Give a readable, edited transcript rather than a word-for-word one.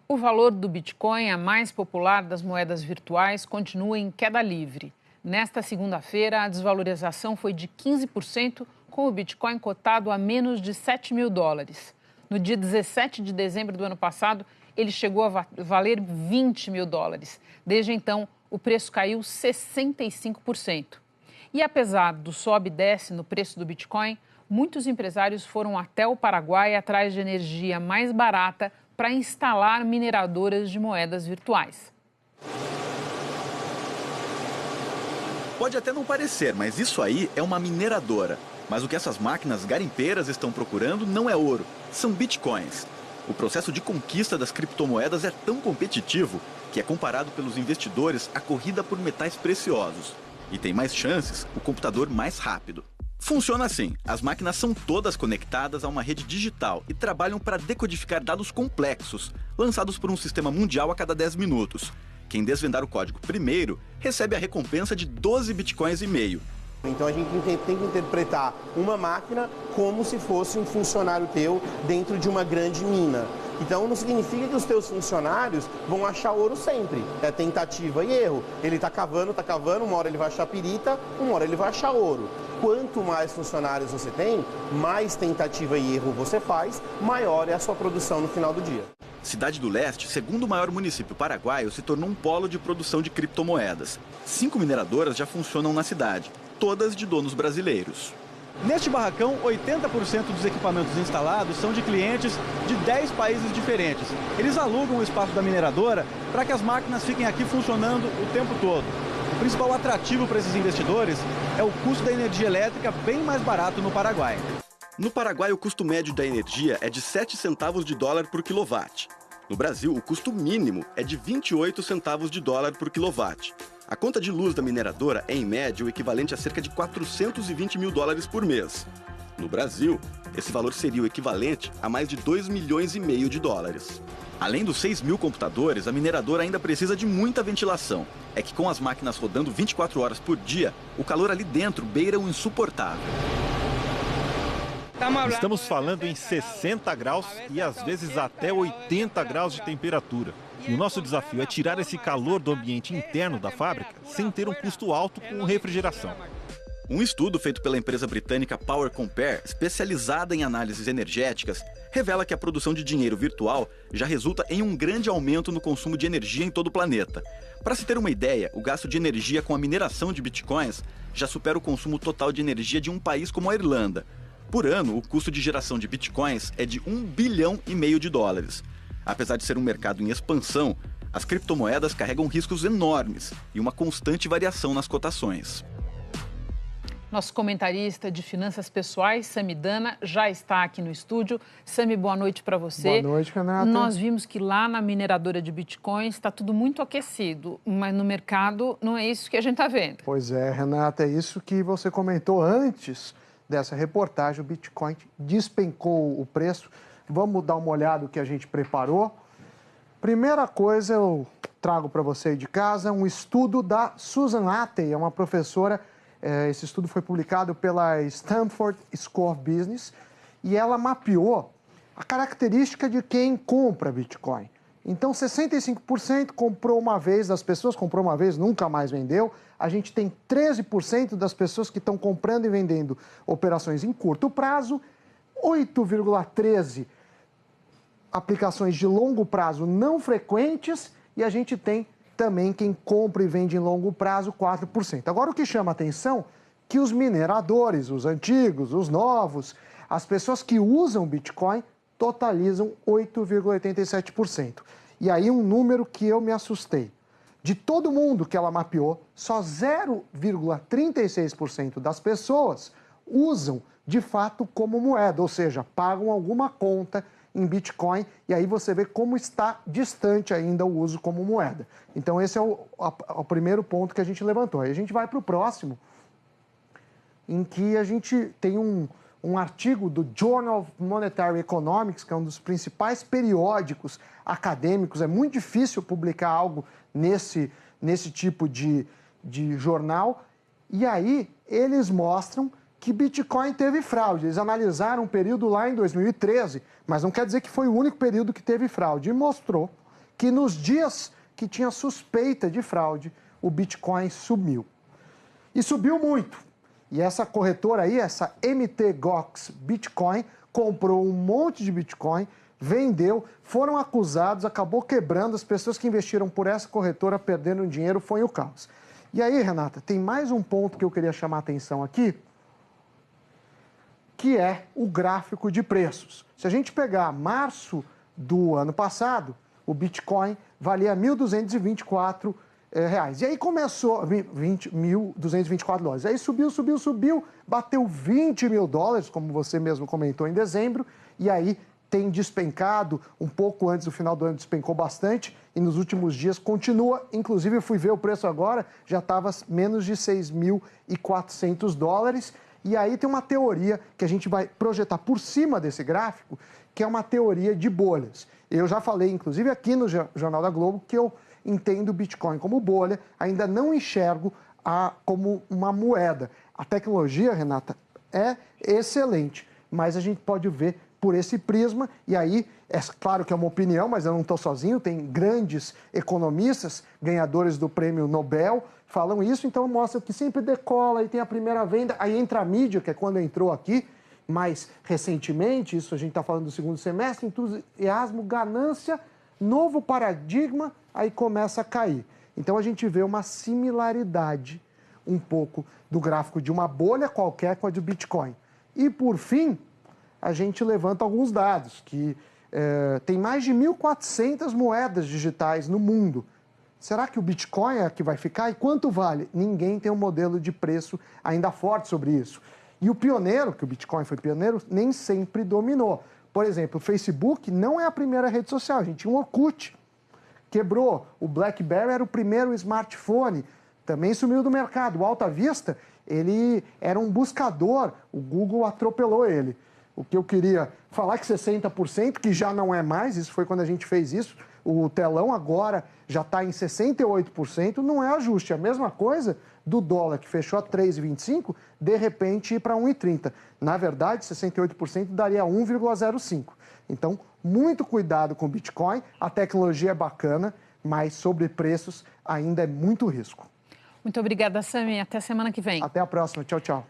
O valor do Bitcoin, a mais popular das moedas virtuais, continua em queda livre. Nesta segunda-feira, a desvalorização foi de 15%, com o Bitcoin cotado a menos de 7 mil dólares. No dia 17 de dezembro do ano passado, ele chegou a valer 20 mil dólares. Desde então, o preço caiu 65%. E apesar do sobe e desce no preço do Bitcoin, muitos empresários foram até o Paraguai atrás de energia mais barata para instalar mineradoras de moedas virtuais. Pode até não parecer, mas isso aí é uma mineradora. Mas o que essas máquinas garimpeiras estão procurando não é ouro, são bitcoins. O processo de conquista das criptomoedas é tão competitivo que é comparado pelos investidores à corrida por metais preciosos. E tem mais chances o computador mais rápido. Funciona assim, as máquinas são todas conectadas a uma rede digital e trabalham para decodificar dados complexos, lançados por um sistema mundial a cada 10 minutos. Quem desvendar o código primeiro recebe a recompensa de 12 bitcoins e meio. Então a gente tem que interpretar uma máquina como se fosse um funcionário teu dentro de uma grande mina. Então não significa que os teus funcionários vão achar ouro sempre. É tentativa e erro. Ele está cavando, uma hora ele vai achar pirita, uma hora ele vai achar ouro. Quanto mais funcionários você tem, mais tentativa e erro você faz, maior é a sua produção no final do dia. Cidade do Leste, segundo o maior município paraguaio, se tornou um polo de produção de criptomoedas. 5 mineradoras já funcionam na cidade, todas de donos brasileiros. Neste barracão, 80% dos equipamentos instalados são de clientes de 10 países diferentes. Eles alugam o espaço da mineradora para que as máquinas fiquem aqui funcionando o tempo todo. O principal atrativo para esses investidores é o custo da energia elétrica bem mais barato no Paraguai. No Paraguai, o custo médio da energia é de 7 centavos de dólar por quilowatt. No Brasil, o custo mínimo é de 28 centavos de dólar por quilowatt. A conta de luz da mineradora é, em média, o equivalente a cerca de 420 mil dólares por mês. No Brasil, esse valor seria o equivalente a mais de 2 milhões e meio de dólares. Além dos 6 mil computadores, a mineradora ainda precisa de muita ventilação. É que com as máquinas rodando 24 horas por dia, o calor ali dentro beira o insuportável. Estamos falando em 60 graus e às vezes até 80 graus de temperatura. E o nosso desafio é tirar esse calor do ambiente interno da fábrica sem ter um custo alto com refrigeração. Um estudo feito pela empresa britânica Power Compare, especializada em análises energéticas, revela que a produção de dinheiro virtual já resulta em um grande aumento no consumo de energia em todo o planeta. Para se ter uma ideia, o gasto de energia com a mineração de bitcoins já supera o consumo total de energia de um país como a Irlanda. Por ano, o custo de geração de bitcoins é de 1,5 bilhão de dólares. Apesar de ser um mercado em expansão, as criptomoedas carregam riscos enormes e uma constante variação nas cotações. Nosso comentarista de finanças pessoais, Sami Dana, já está aqui no estúdio. Sami, boa noite para você. Boa noite, Renata. Nós vimos que lá na mineradora de bitcoins está tudo muito aquecido, mas no mercado não é isso que a gente está vendo. Pois é, Renata, é isso que você comentou antes dessa reportagem. O Bitcoin despencou o preço. Vamos dar uma olhada no que a gente preparou. Primeira coisa, eu trago para você aí de casa um estudo da Susan Athey, é uma professora. Esse estudo foi publicado pela Stanford School of Business e ela mapeou a característica de quem compra Bitcoin. Então, 65% comprou uma vez, das pessoas comprou uma vez, nunca mais vendeu. A gente tem 13% das pessoas que estão comprando e vendendo operações em curto prazo, 8,13% aplicações de longo prazo não frequentes e a gente tem também quem compra e vende em longo prazo, 4%. Agora, o que chama a atenção é que os mineradores, os antigos, os novos, as pessoas que usam Bitcoin totalizam 8,87%. E aí um número que eu me assustei. De todo mundo que ela mapeou, só 0,36% das pessoas usam de fato como moeda, ou seja, pagam alguma conta em Bitcoin, e aí você vê como está distante ainda o uso como moeda. Então esse é o primeiro ponto que a gente levantou. Aí a gente vai para o próximo, em que a gente tem um artigo do Journal of Monetary Economics, que é um dos principais periódicos acadêmicos. É muito difícil publicar algo nesse tipo de jornal. E aí eles mostram que Bitcoin teve fraude. Eles analisaram um período lá em 2013, mas não quer dizer que foi o único período que teve fraude. E mostrou que nos dias que tinha suspeita de fraude, o Bitcoin sumiu. E subiu muito. E essa corretora aí, essa Mt. Gox Bitcoin, comprou um monte de Bitcoin, vendeu, foram acusados, acabou quebrando. As pessoas que investiram por essa corretora perdendo dinheiro, foi o caos. E aí, Renata, tem mais um ponto que eu queria chamar a atenção aqui, que é o gráfico de preços. Se a gente pegar março do ano passado, o Bitcoin valia R$ 1.224. E aí começou, 1.224 dólares. Aí subiu, bateu 20 mil dólares, como você mesmo comentou, em dezembro, e aí tem despencado, um pouco antes do final do ano despencou bastante, e nos últimos dias continua. Inclusive, eu fui ver o preço agora, já estava menos de 6.400 dólares. E aí tem uma teoria que a gente vai projetar por cima desse gráfico, que é uma teoria de bolhas. Eu já falei, inclusive, aqui no Jornal da Globo, que eu entendo o Bitcoin como bolha, ainda não enxergo como uma moeda. A tecnologia, Renata, é excelente, mas a gente pode ver por esse prisma, e aí, é claro que é uma opinião, mas eu não estou sozinho, tem grandes economistas, ganhadores do prêmio Nobel, falam isso, então mostra que sempre decola, aí tem a primeira venda, aí entra a mídia, que é quando entrou aqui, mais recentemente, isso a gente está falando do segundo semestre, entusiasmo, ganância, novo paradigma, aí começa a cair. Então a gente vê uma similaridade um pouco do gráfico de uma bolha qualquer com a do Bitcoin. E por fim, a gente levanta alguns dados, que tem mais de 1.400 moedas digitais no mundo. Será que o Bitcoin é a que vai ficar? E quanto vale? Ninguém tem um modelo de preço ainda forte sobre isso. E o pioneiro, que o Bitcoin foi pioneiro, nem sempre dominou. Por exemplo, o Facebook não é a primeira rede social, a gente tinha um Orkut. Quebrou. O BlackBerry era o primeiro smartphone, também sumiu do mercado. O Alta Vista, ele era um buscador, o Google atropelou ele. O que eu queria falar é que 60%, que já não é mais, isso foi quando a gente fez isso, o telão agora já está em 68%, não é ajuste. A mesma coisa do dólar, que fechou a 3,25, de repente ir para 1,30. Na verdade, 68% daria 1,05. Então, muito cuidado com o Bitcoin, a tecnologia é bacana, mas sobre preços ainda é muito risco. Muito obrigada, Sami. Até semana que vem. Até a próxima. Tchau, tchau.